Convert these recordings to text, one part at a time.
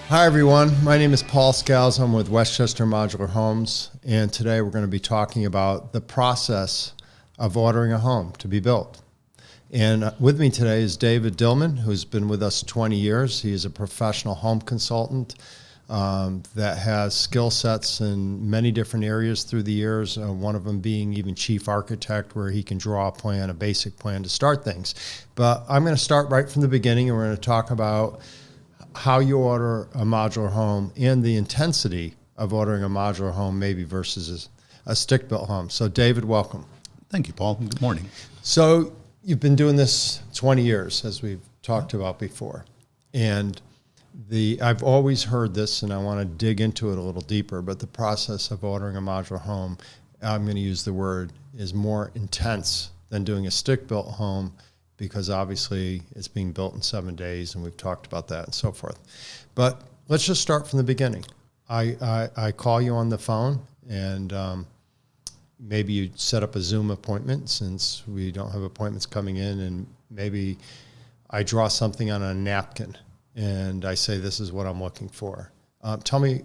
Hi everyone, my name is Paul Scales. I'm with Westchester Modular Homes, and today we're going to be talking about the process of ordering a home to be built. And with me today is David Dillman, who's been with us 20 years. He is a professional home consultant that has skill sets in many different areas through the years, one of them being even chief architect, where he can draw a plan, a basic plan to start things. But I'm going to start right from the beginning, and we're going to talk about how you order a modular home and the intensity of ordering a modular home maybe versus a stick-built home. So David, welcome. Thank you, Paul. Good morning. So you've been doing this 20 years, as we've talked about before. And I've always heard this, and I want to dig into it a little deeper, but the process of ordering a modular home, I'm going to use the word, is more intense than doing a stick-built home, because obviously it's being built in 7 days, and we've talked about that and so forth. But let's just start from the beginning. I call you on the phone, and maybe you set up a Zoom appointment since we don't have appointments coming in, and maybe I draw something on a napkin, and I say, this is what I'm looking for. Tell me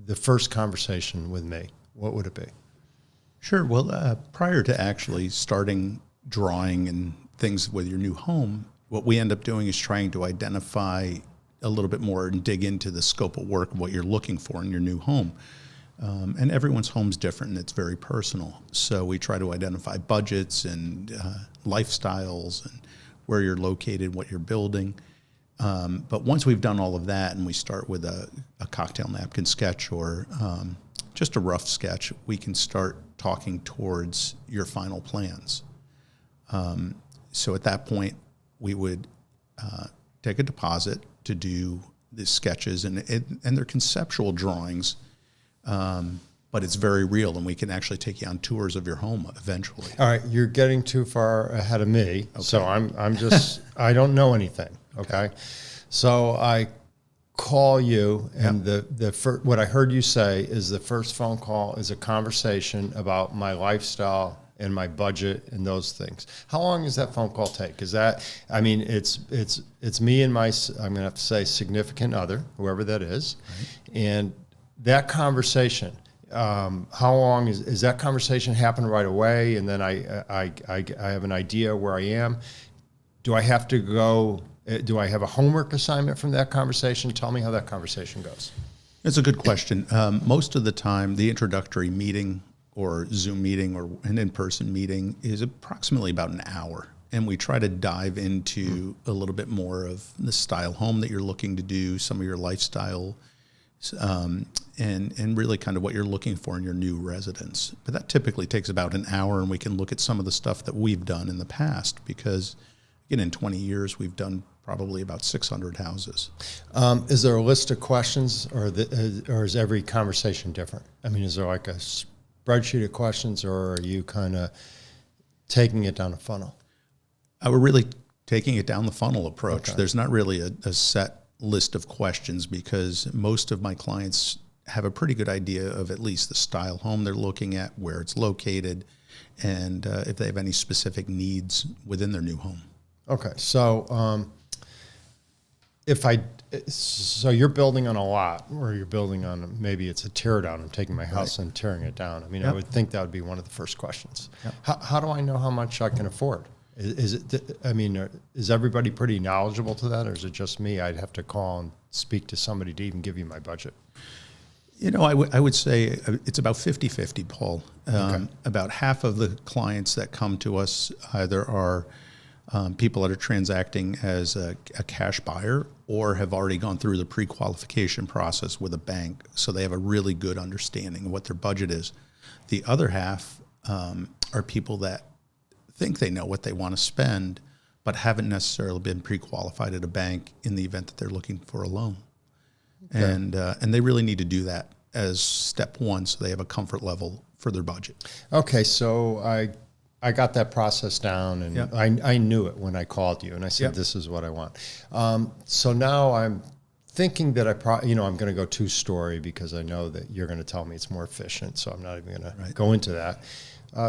the first conversation with me. What would it be? Sure. Well, prior to actually starting drawing and things with your new home, what we end up doing is trying to identify a little bit more and dig into the scope of work of what you're looking for in your new home. And everyone's home's different, and it's very personal. So we try to identify budgets and lifestyles and where you're located, what you're building. But once we've done all of that and we start with a cocktail napkin sketch or just a rough sketch, we can start talking towards your final plans. So at that point, we would take a deposit to do the sketches, and they're conceptual drawings, but it's very real, and we can actually take you on tours of your home eventually. All right, you're getting too far ahead of me, okay. So I'm just I don't know anything. Okay, so I call you, and what I heard you say is the first phone call is a conversation about my lifestyle and my budget and those things. How long does that phone call take? Is that, I mean, it's me and my, I'm gonna have to say, significant other, whoever that is. Right. And that conversation, how long is that conversation happen right away? And then I have an idea where I am. Do I have to go, do I have a homework assignment from that conversation? Tell me how that conversation goes. It's a good question. Most of the time, the introductory meeting or Zoom meeting or an in-person meeting is approximately about an hour. And we try to dive into a little bit more of the style home that you're looking to do, some of your lifestyle, and really kind of what you're looking for in your new residence. But that typically takes about an hour, and we can look at some of the stuff that we've done in the past because, again, in 20 years, we've done probably about 600 houses. Is there a list of questions, or is every conversation different? I mean, is there like a spreadsheet of questions, or are you kind of taking it down a funnel? We're really taking it down the funnel approach. Okay. There's not really a set list of questions because most of my clients have a pretty good idea of at least the style home they're looking at, where it's located, and if they have any specific needs within their new home. Okay, so so you're building on a lot, or you're building on, maybe it's a tear down. I'm taking my house and tearing it down. I mean, I would think that would be one of the first questions. How do I know how much I can afford? Is everybody pretty knowledgeable to that, or is it just me? I'd have to call and speak to somebody to even give you my budget. You know, I would say it's about 50-50, Paul. Okay. About half of the clients that come to us either are people that are transacting as a cash buyer or have already gone through the pre-qualification process with a bank, so they have a really good understanding of what their budget is. The other half are people that think they know what they want to spend, but haven't necessarily been pre-qualified at a bank in the event that they're looking for a loan. Okay. And they really need to do that as step one, so they have a comfort level for their budget. Okay, so I got that process down, and I knew it when I called you, and I said, this is what I want. So now I'm thinking that I'm going to go two-story because I know that you're going to tell me it's more efficient, so I'm not even going to go into that.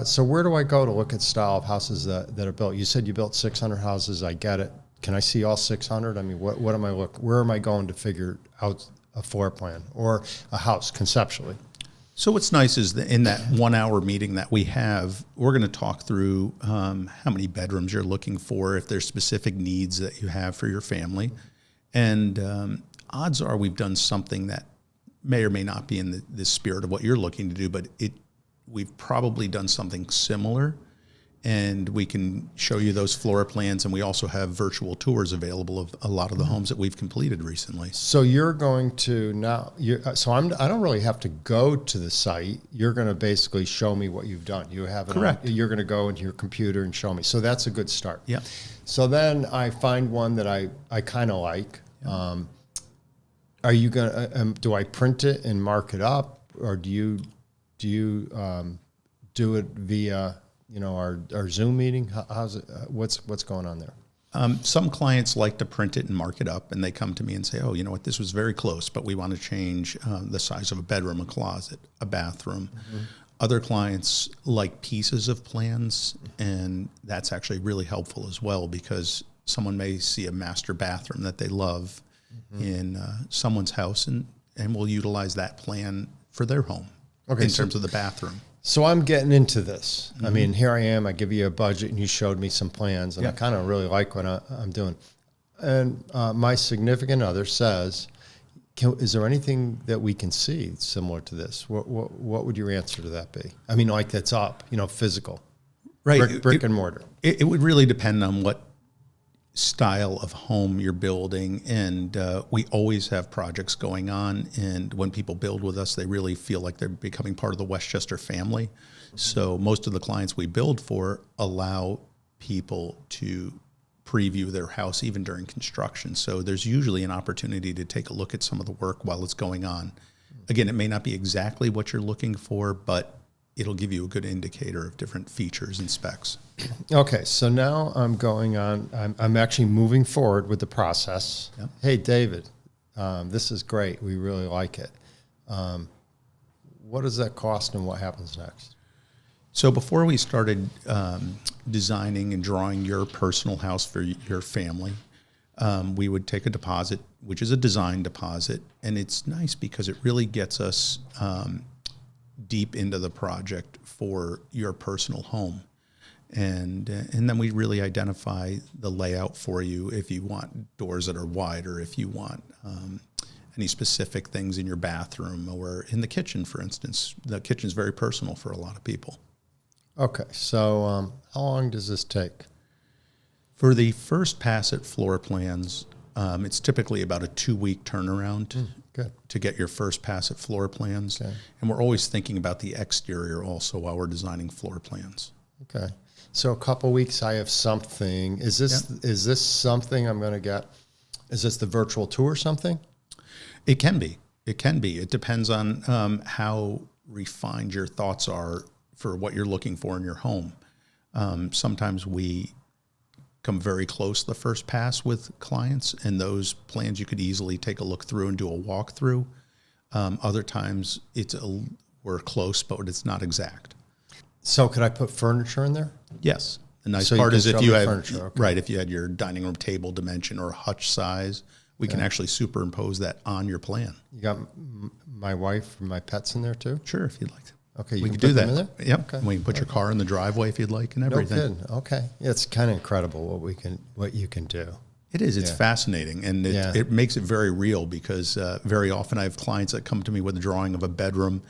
So where do I go to look at style of houses that are built? You said you built 600 houses. I get it. can I see all 600? I mean, what am I where am I going to figure out a floor plan or a house conceptually? So what's nice is that in that 1 hour meeting that we have, we're going to talk through how many bedrooms you're looking for, if there's specific needs that you have for your family. And odds are we've done something that may or may not be in the spirit of what you're looking to do, but we've probably done something similar. And we can show you those floor plans, and we also have virtual tours available of a lot of the homes that we've completed recently. So you're going to now. I don't really have to go to the site. You're going to basically show me what you've done. You have it. Correct. You're going to go into your computer and show me. So that's a good start. Yeah. So then I find one that I kind of like. Yeah. Are you going to? Do I print it and mark it up, or do you do it via? Our Zoom meeting. How's it? What's going on there? Some clients like to print it and mark it up, and they come to me and say, "Oh, you know what? This was very close, but we want to change the size of a bedroom, a closet, a bathroom." Mm-hmm. Other clients like pieces of plans, and that's actually really helpful as well, because someone may see a master bathroom that they love in someone's house, and will utilize that plan for their home in terms of the bathroom. So I'm getting into this. I mean, here I am. I give you a budget, and you showed me some plans, and I kind of really like what I'm doing. And my significant other says, "Is there anything that we can see similar to this?" What would your answer to that be? I mean, like that's up, physical, right? Brick and mortar. It would really depend on what style of home you're building, and we always have projects going on, and when people build with us, they really feel like they're becoming part of the Westchester family. So most of the clients we build for allow people to preview their house even during construction. So there's usually an opportunity to take a look at some of the work while it's going on. Again, it may not be exactly what you're looking for, but it'll give you a good indicator of different features and specs. Okay, so now I'm going on. I'm actually moving forward with the process. Yep. Hey, David, this is great. We really like it. What does that cost, and what happens next? So before we started designing and drawing your personal house for your family, we would take a deposit, which is a design deposit, and it's nice because it really gets us deep into the project for your personal home. And then we really identify the layout for you, if you want doors that are wider, if you want any specific things in your bathroom or in the kitchen, for instance. The kitchen is very personal for a lot of people. Okay, so how long does this take? For the first pass at floor plans, it's typically about a 2-week turnaround to get your first pass at floor plans. Okay. And we're always thinking about the exterior also while we're designing floor plans. Okay. So a couple weeks, I have something. Is this something I'm going to get? Is this the virtual tour something? It can be. It can be. It depends on how refined your thoughts are for what you're looking for in your home. Sometimes we come very close the first pass with clients, and those plans you could easily take a look through and do a walkthrough. Other times we're close, but it's not exact. So could I put furniture in there? Yes. The nice part is if you have furniture, okay. Right, if you had your dining room table dimension or hutch size, we can actually superimpose that on your plan. You got my wife and my pets in there too? Sure, if you'd like to. Okay, we can do that. In there? Yep. Okay. We can put your car in the driveway if you'd like, and everything. No kidding. Okay. Yeah, it's kind of incredible what you can do. It is. It's fascinating, and it makes it very real, because very often I have clients that come to me with a drawing of a bedroom,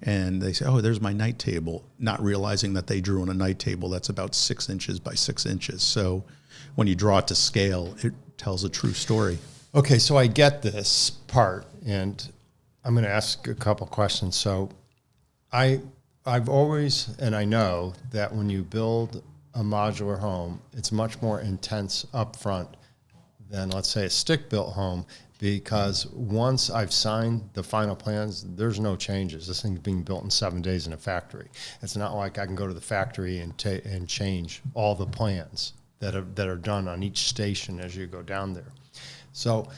and they say, "Oh, there's my night table," not realizing that they drew on a night table that's about 6 inches by 6 inches. So when you draw it to scale, it tells a true story. Okay, so I get this part, and I'm going to ask a couple questions. So I've always, and I know that when you build a modular home, it's much more intense upfront than, let's say, a stick-built home, because once I've signed the final plans, there's no changes. This thing's being built in 7 days in a factory. It's not like I can go to the factory and change all the plans that are done on each station as you go down there. So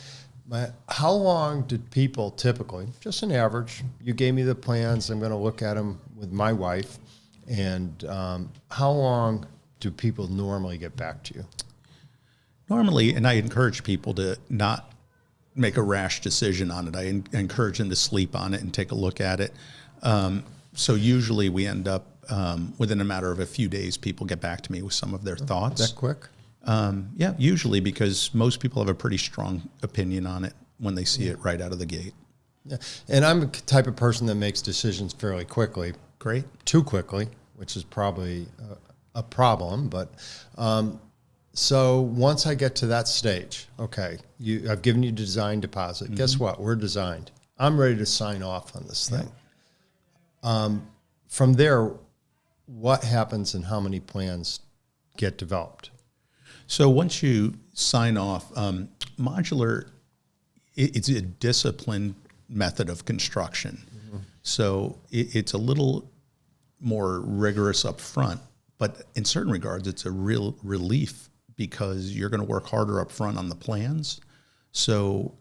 how long did people typically, just an average, you gave me the plans, I'm going to look at them with my wife, and how long do people normally get back to you? Normally, and I encourage people to not make a rash decision on it. I encourage them to sleep on it and take a look at it. So usually we end up, within a matter of a few days, people get back to me with some of their thoughts. That quick? Yeah, usually, because most people have a pretty strong opinion on it when they see it right out of the gate. Yeah. And I'm the type of person that makes decisions fairly quickly. Great. Too quickly, which is probably a problem. But so once I get to that stage, okay, I've given you design deposit. Mm-hmm. Guess what? We're designed. I'm ready to sign off on this thing. From there, what happens and how many plans get developed? So once you sign off, modular, it's a disciplined method of construction. Mm-hmm. So it's a little more rigorous up front, but in certain regards, it's a real relief because you're going to work harder up front on the plans. So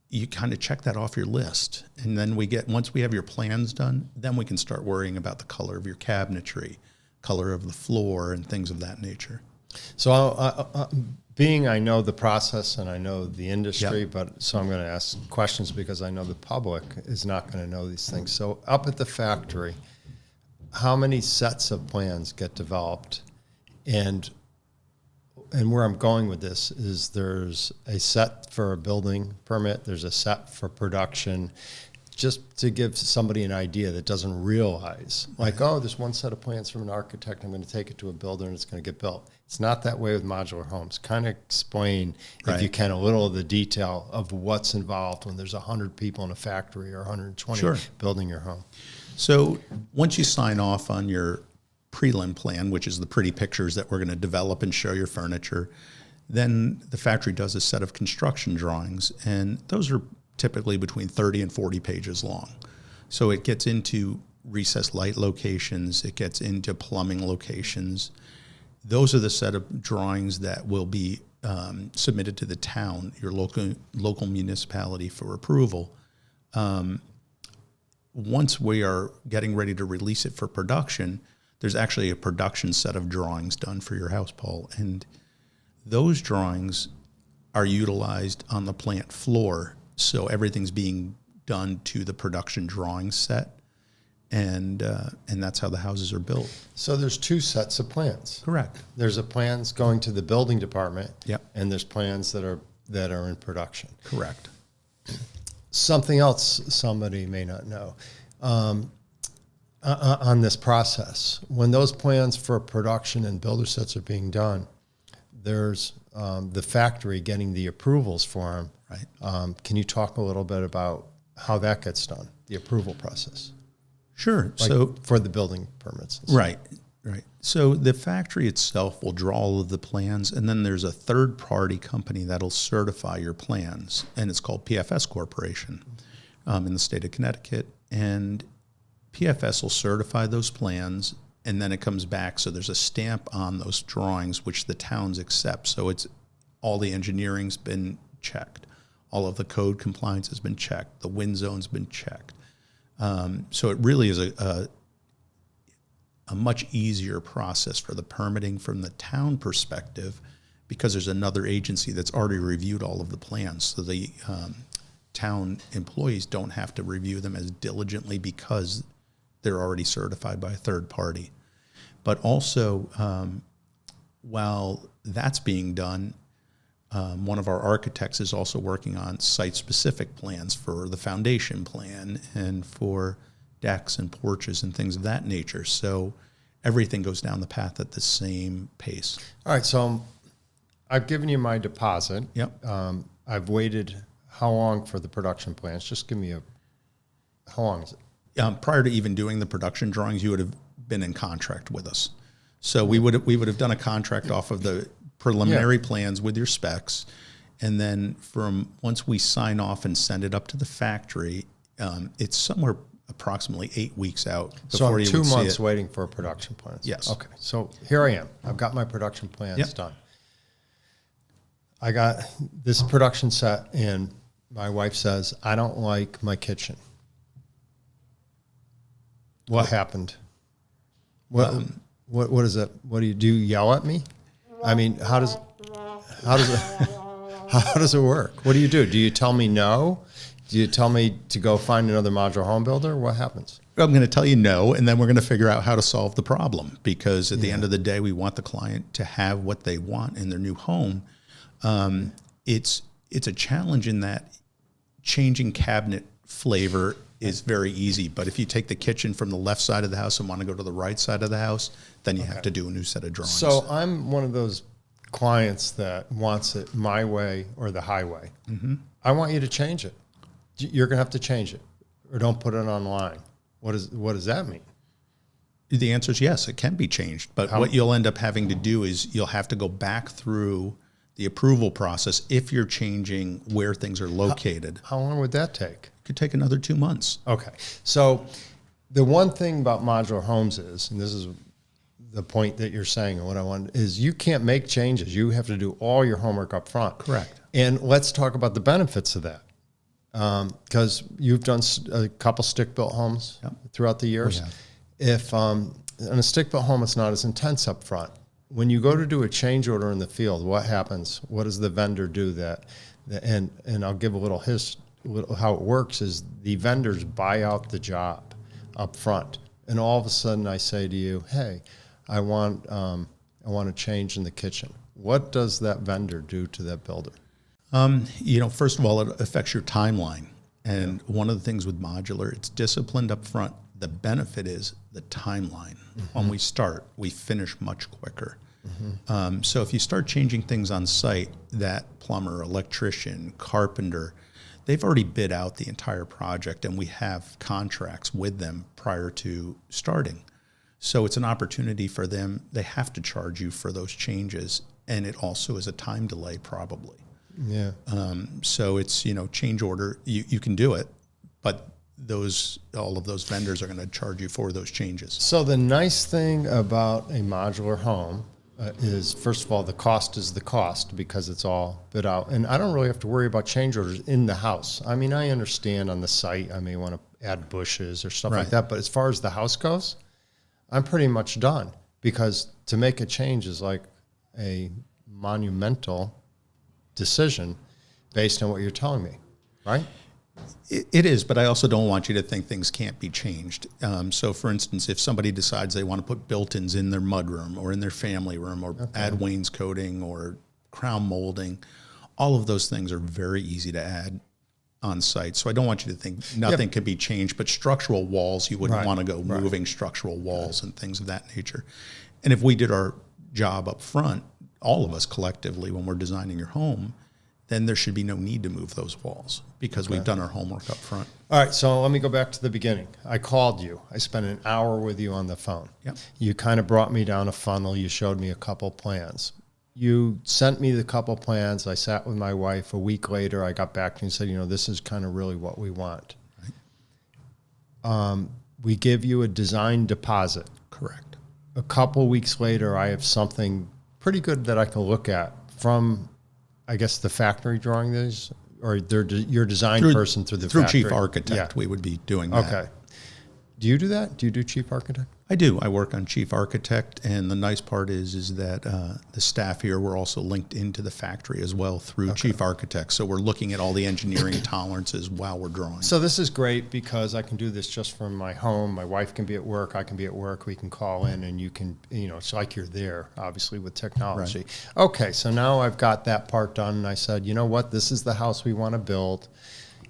you kind of check that off your list. And then once we have your plans done, then we can start worrying about the color of your cabinetry, color of the floor, and things of that nature. So I know the process and I know the industry, Yep. but so I'm going to ask questions because I know the public is not going to know these things. So up at the factory, how many sets of plans get developed? And where I'm going with this is there's a set for a building permit, there's a set for production, just to give somebody an idea that doesn't realize, like, oh, there's one set of plans from an architect, I'm going to take it to a builder and it's going to get built. It's not that way with modular homes. Kind of explain, if you can, a little of the detail of what's involved when there's 100 people in a factory or 120 Sure. building your home. So once you sign off on your prelim plan, which is the pretty pictures that we're going to develop and show your furniture, then the factory does a set of construction drawings, and those are typically between 30 and 40 pages long. So it gets into recessed light locations, it gets into plumbing locations. Those are the set of drawings that will be submitted to the town, your local municipality, for approval. Once we are getting ready to release it for production, there's actually a production set of drawings done for your house, Paul. And those drawings are utilized on the plant floor. So everything's being done to the production drawing set. And that's how the houses are built. So there's two sets of plans. Correct. There's plans going to the building department, Yep. and there's plans that are in production. Correct. Something else somebody may not know on this process. When those plans for production and builder sets are being done, there's the factory getting the approvals for them. Right. Can you talk a little bit about how that gets done, the approval process? Sure. Like So for the building permits. And stuff. Right. So the factory itself will draw all of the plans, and then there's a third-party company that'll certify your plans, and it's called PFS Corporation in the state of Connecticut. And PFS will certify those plans, and then it comes back. So there's a stamp on those drawings, which the towns accept. So it's all the engineering's been checked. All of the code compliance has been checked. The wind zone's been checked. So it really is a much easier process for the permitting from the town perspective, because there's another agency that's already reviewed all of the plans. So the town employees don't have to review them as diligently because they're already certified by a third party. But also, while that's being done, one of our architects is also working on site-specific plans for the foundation plan and for decks and porches and things of that nature. So everything goes down the path at the same pace. All right. So I've given you my deposit. Yep. I've waited how long for the production plans? Just give me how long is it? Prior to even doing the production drawings, you would have been in contract with us. So we would have done a contract off of the preliminary plans with your specs, and then from once we sign off and send it up to the factory, it's somewhere approximately 8 weeks out before So I'm you 2 would see months it. waiting for production plans. Yes. Okay. So here I am. I've got my production plans Yep. done. I got this production set, and my wife says, I don't like my kitchen. What happened? What is it? What do? You yell at me? I mean, how does... How does it, how does it work? What do you do? Do you tell me no? Do you tell me to go find another modular home builder? What happens? I'm going to tell you no, and then we're going to figure out how to solve the problem, because at the end of the day, we want the client to have what they want in their new home. It's a challenge in that changing cabinet flavor is very easy, but if you take the kitchen from the left side of the house and want to go to the right side of the house, then you have to do a new set of drawings. So I'm one of those clients that wants it my way or the highway. I want you to change it. You're going to have to change it, or don't put it online. What does that mean? The answer is yes, it can be changed. But what you'll end up having to do is you'll have to go back through the approval process if you're changing where things are located. How long would that take? It could take another 2 months. Okay. So the one thing about modular homes is, and this is the point that you're saying and what I want, is you can't make changes. You have to do all your homework up front. Correct. And let's talk about the benefits of that. Because you've done a couple stick-built homes throughout the years. If in a stick-built home, it's not as intense up front. When you go to do a change order in the field, what happens? What does the vendor do and I'll give a little how it works is the vendors buy out the job up front. And all of a sudden I say to you, hey, I want a change in the kitchen. What does that vendor do to that builder? First of all, it affects your timeline. And one of the things with modular, it's disciplined up front. The benefit is the timeline. When we start, we finish much quicker. So if you start changing things on site, that plumber, electrician, carpenter, they've already bid out the entire project, and we have contracts with them prior to starting. So it's an opportunity for them. They have to charge you for those changes, and it also is a time delay probably. Yeah. So it's, change order, you can do it, but all of those vendors are going to charge you for those changes. So the nice thing about a modular home is, first of all, the cost is the cost because it's all bid out. And I don't really have to worry about change orders in the house. I mean, I understand on the site, I may want to add bushes or stuff like that. But as far as the house goes, I'm pretty much done, because to make a change is like a monumental decision based on what you're telling me, right? It is, but I also don't want you to think things can't be changed. So, for instance, if somebody decides they want to put built-ins in their mudroom or in their family room, or add wainscoting or crown molding, all of those things are very easy to add on site. So I don't want you to think nothing can be changed, but structural walls, you wouldn't want to go moving structural walls and things of that nature. And if we did our job up front, all of us collectively, when we're designing your home, then there should be no need to move those walls because we've done our homework up front. All right, so let me go back to the beginning. I called you. I spent an hour with you on the phone. Yep. You kind of brought me down a funnel. You showed me a couple plans. You sent me the couple plans. I sat with my wife. A week later, I got back to you and said, this is kind of really what we want. Right. We give you a design deposit. Correct. A couple weeks later, I have something pretty good that I can look at from, I guess, the factory drawing these, or your design person through the factory. Chief architect, we would be doing that. Okay. Do you do that? Do you do chief architect? I do. I work on chief architect, and the nice part is that the staff here, we're also linked into the factory as well through chief architect. So we're looking at all the engineering tolerances while we're drawing. So this is great because I can do this just from my home. My wife can be at work. I can be at work. We can call in, and you can, it's like you're there, obviously, with technology. Right. Okay, so now I've got that part done, and I said, you know what? This is the house we want to build.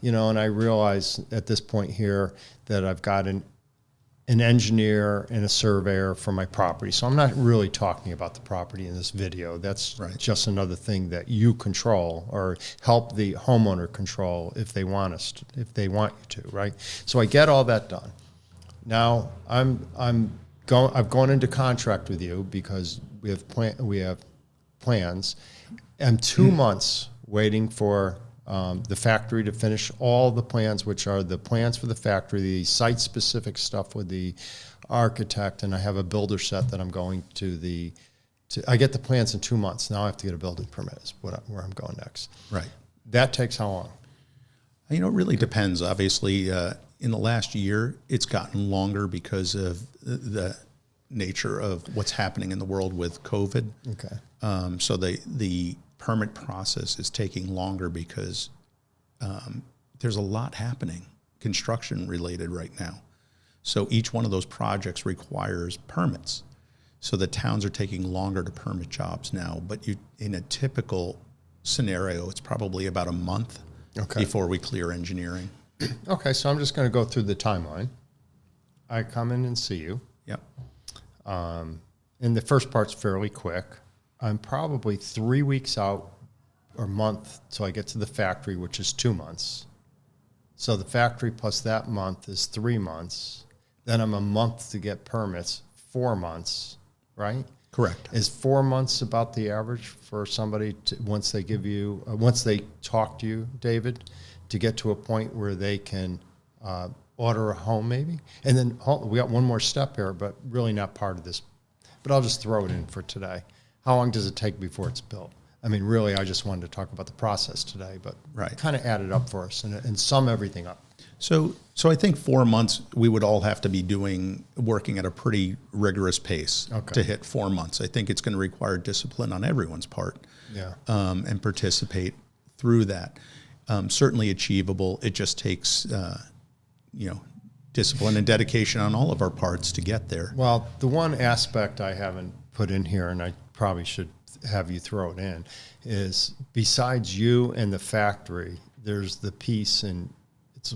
And I realize at this point here that I've got an engineer and a surveyor for my property. So I'm not really talking about the property in this video. That's just another thing that you control or help the homeowner control if they want if they want you to, right? So I get all that done. Now I've gone into contract with you because we have plans. I'm 2 months waiting for the factory to finish all the plans, which are the plans for the factory, the site-specific stuff with the architect, and I have a builder set that I'm going to I get the plans in 2 months. Now I have to get a building permit is where I'm going next. Right. That takes how long? It really depends. Obviously, in the last year, it's gotten longer because of the nature of what's happening in the world with COVID. Okay. So the permit process is taking longer because there's a lot happening, construction related right now. So each one of those projects requires permits. So the towns are taking longer to permit jobs now, but in a typical scenario, it's probably about a month before we clear engineering. Okay, so I'm just going to go through the timeline. I come in and see you. Yep. And the first part's fairly quick. I'm probably 3 weeks out or month till I get to the factory, which is 2 months. So the factory plus that month is 3 months. Then I'm a month to get permits, 4 months, right? Correct. Is 4 months about the average for somebody once they talk to you, David, to get to a point where they can order a home maybe? And then we got one more step here, but really not part of this. But I'll just throw it in for today. How long does it take before it's built? I mean, really, I just wanted to talk about the process today, but kind of add it up for us and sum everything up. So I think 4 months we would all have to be working at a pretty rigorous pace to hit 4 months. I think it's going to require discipline on everyone's part, and participate through that. Certainly achievable. It just takes, discipline and dedication on all of our parts to get there. Well, the one aspect I haven't put in here, and I probably should have you throw it in, is besides you and the factory, there's the piece, and it's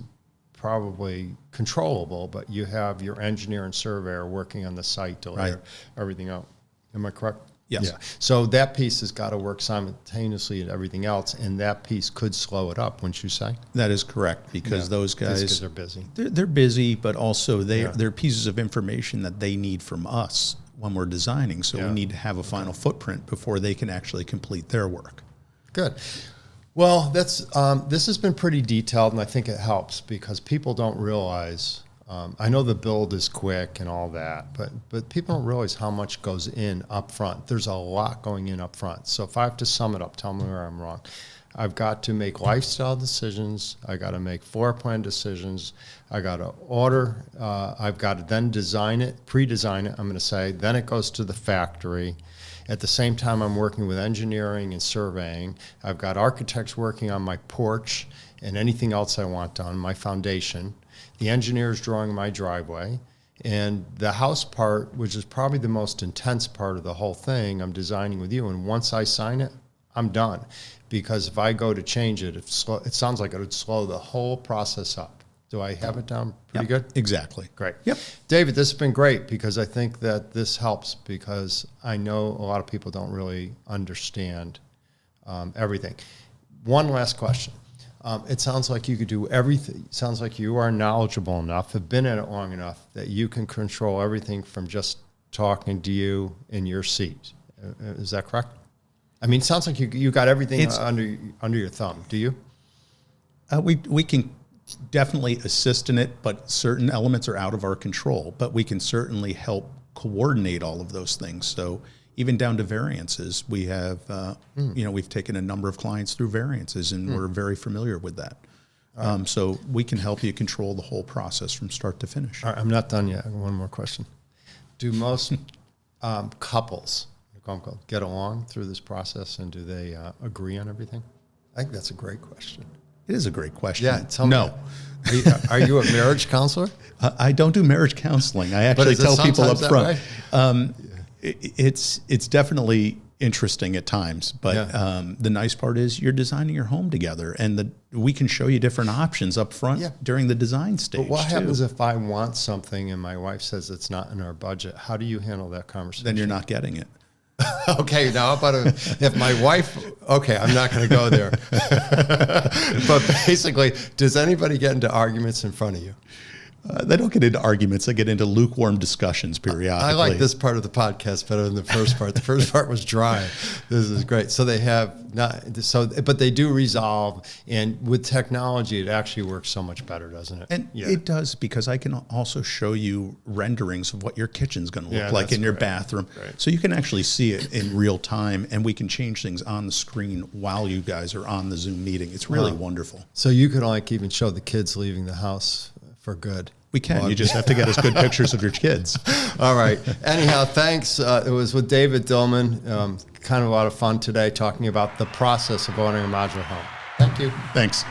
probably controllable, but you have your engineer and surveyor working on the site to lay everything out. Am I correct? Yes. Yeah. So that piece has got to work simultaneously and everything else, and that piece could slow it up, wouldn't you say? That is correct, because those guys, because they're busy. They're busy, but also they're pieces of information that they need from us when we're designing. So we need to have a final footprint before they can actually complete their work. Good. Well, that's this has been pretty detailed, and I think it helps because people don't realize. I know the build is quick and all that, but people don't realize how much goes in up front. There's a lot going in up front. So if I have to sum it up, tell me where I'm wrong. I've got to make lifestyle decisions. I got to make floor plan decisions. I got to order. I've got to then design it, pre-design it, I'm going to say. Then it goes to the factory. At the same time, I'm working with engineering and surveying. I've got architects working on my porch and anything else I want done, my foundation. The engineer's drawing my driveway. And the house part, which is probably the most intense part of the whole thing, I'm designing with you. And once I sign it, I'm done. Because if I go to change it, it sounds like it would slow the whole process up. Do I have it down pretty good? Exactly. Great. Yep. David, this has been great because I think that this helps because I know a lot of people don't really understand everything. One last question. It sounds like you could do everything. It sounds like you are knowledgeable enough, have been in it long enough that you can control everything from just talking to you in your seat. Is that correct? I mean, it sounds like you got everything under your thumb. Do you? We can definitely assist in it, but certain elements are out of our control. But we can certainly help coordinate all of those things. So even down to variances, we have, we've taken a number of clients through variances, and we're very familiar with that. So we can help you control the whole process from start to finish. All right, I'm not done yet. One more question. Do most couples get along through this process, and do they agree on everything? I think that's a great question. It is a great question. Yeah, tell me. No. Are you a marriage counselor? I don't do marriage counseling. I actually tell people up front. It's definitely interesting at times, but the nice part is you're designing your home together, and we can show you different options up front during the design stage. But what happens if I want something and my wife says it's not in our budget? How do you handle that conversation? Then you're not getting it. Okay, now how about if my wife, okay, I'm not going to go there. But basically, does anybody get into arguments in front of you? They don't get into arguments. They get into lukewarm discussions periodically. I like this part of the podcast better than the first part. The first part was dry. This is great. So they have but they do resolve. And with technology, it actually works so much better, doesn't it? And it does, because I can also show you renderings of what your kitchen's going to look like in your bathroom. Right. So you can actually see it in real time, and we can change things on the screen while you guys are on the Zoom meeting. It's really wonderful. So you can even show the kids leaving the house for good. We can. You just have to get us good pictures of your kids. All right. Anyhow, thanks. It was with David Dillman, kind of a lot of fun today talking about the process of ordering a modular home. Thank you. Thanks.